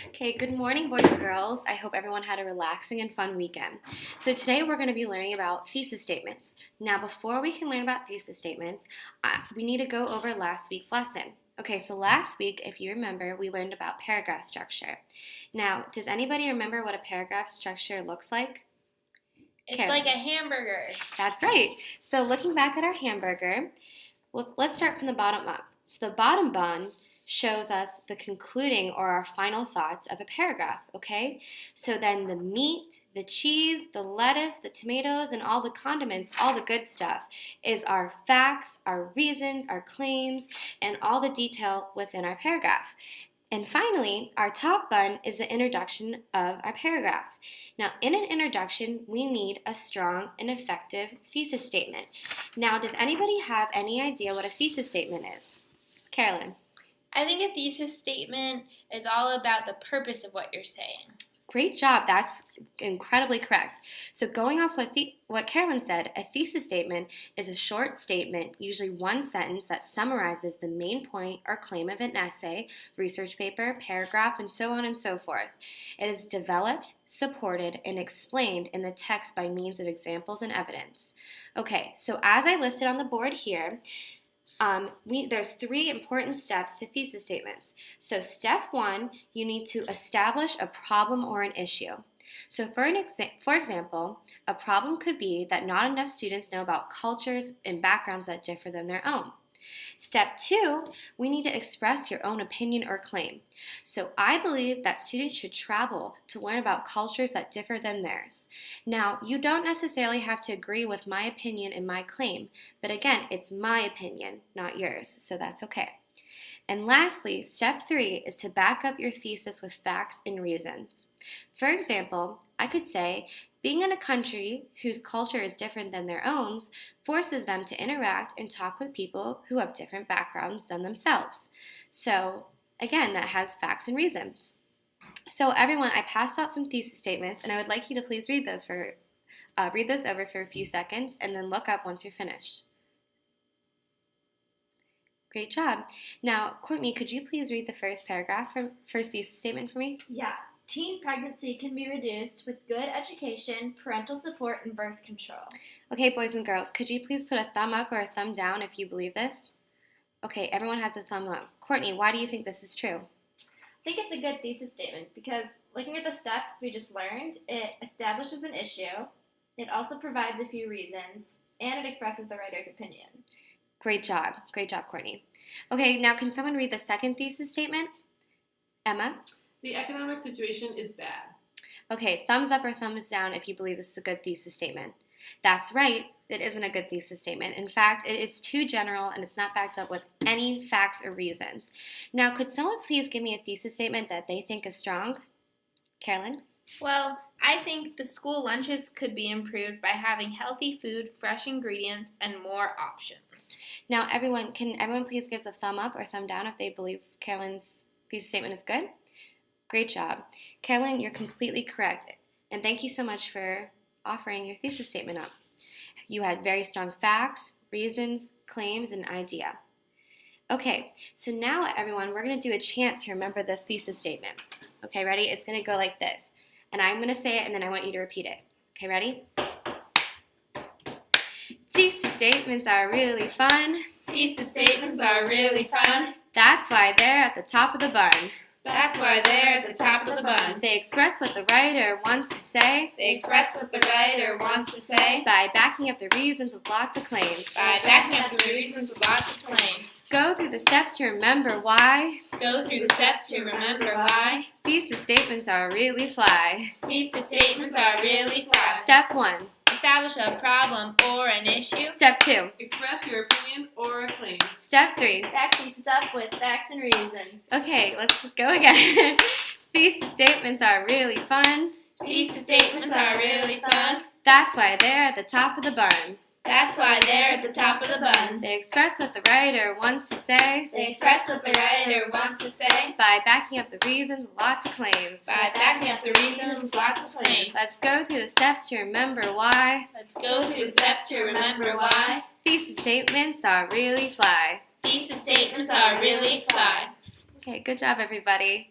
Okay, good morning, boys and girls. I hope everyone had a relaxing and fun weekend. So today we're going to be learning about thesis statements. Now, before we can learn about thesis statements, we need to go over last week's lesson. Okay, so last week, if you remember, we learned about paragraph structure. Now, does anybody remember what a paragraph structure looks like? It's like a hamburger. That's right. So looking back at our hamburger, let's start from the bottom up. So the bottom bun shows us the concluding or our final thoughts of a paragraph, okay? So then the meat, the cheese, the lettuce, the tomatoes, and all the condiments, all the good stuff, is our facts, our reasons, our claims, and all the detail within our paragraph. And finally, our top bun is the introduction of our paragraph. Now, in an introduction, we need a strong and effective thesis statement. Now, does anybody have any idea what a thesis statement is? Carolyn. I think a thesis statement is all about the purpose of what you're saying. Great job. That's incredibly correct. So going off what Carolyn said, a thesis statement is a short statement, usually one sentence, that summarizes the main point or claim of an essay, research paper, paragraph, and so on and so forth. It is developed, supported, and explained in the text by means of examples and evidence. Okay, so as I listed on the board here, there's 3 important steps to thesis statements. So step 1, you need to establish a problem or an issue. So for example, a problem could be that not enough students know about cultures and backgrounds that differ than their own. Step 2, we need to express your own opinion or claim. So I believe that students should travel to learn about cultures that differ than theirs. Now, you don't necessarily have to agree with my opinion and my claim, but again, it's my opinion, not yours, so that's okay. And lastly, step 3 is to back up your thesis with facts and reasons. For example, I could say, being in a country whose culture is different than their own forces them to interact and talk with people who have different backgrounds than themselves. So, again, that has facts and reasons. So, everyone, I passed out some thesis statements, and I would like you to please read those over for a few seconds, and then look up once you're finished. Great job. Now, Courtney, could you please read the first thesis statement for me? Yeah. Teen pregnancy can be reduced with good education, parental support, and birth control. Okay, boys and girls, could you please put a thumb up or a thumb down if you believe this? Okay, everyone has a thumb up. Courtney, why do you think this is true? I think it's a good thesis statement because looking at the steps we just learned, it establishes an issue, it also provides a few reasons, and it expresses the writer's opinion. Great job, Courtney. Okay, now can someone read the second thesis statement? Emma? The economic situation is bad. Okay, thumbs up or thumbs down if you believe this is a good thesis statement. That's right, it isn't a good thesis statement. In fact, it is too general and it's not backed up with any facts or reasons. Now, could someone please give me a thesis statement that they think is strong? Carolyn? Well, I think the school lunches could be improved by having healthy food, fresh ingredients, and more options. Now, can everyone please give us a thumb up or thumb down if they believe Carolyn's thesis statement is good? Great job. Carolyn, you're completely correct. And thank you so much for offering your thesis statement up. You had very strong facts, reasons, claims, and idea. Okay, so now everyone, we're going to do a chant to remember this thesis statement. Okay, ready? It's going to go like this. And I'm going to say it, and then I want you to repeat it. Okay, ready? Thesis statements are really fun. Thesis statements are really fun. That's why they're at the top of the bun. That's why they're at the top of the bun. They express what the writer wants to say. They express what the writer wants to say. By backing up the reasons with lots of claims. By backing up the reasons with lots of claims. Go through the steps to remember why. Go through the steps to remember why. Thesis statements are really fly. Thesis statements are really fly. Step 1. Establish a problem or an issue. Step 2. Express your opinion or a claim. Step 3. Back thesis up with facts and reasons. Okay, let's go again. Thesis statements are really fun. Thesis statements are really fun. That's why they're at the top of the bun. That's why they're at the top of the bun. They express what the writer wants to say. They express what the writer wants to say. By backing up the reasons with lots of claims. By backing up the reasons with lots of claims. Let's go through the steps to remember why. Let's go through the steps to remember why. Thesis statements are really fly. Thesis statements are really fly. Okay, good job, everybody.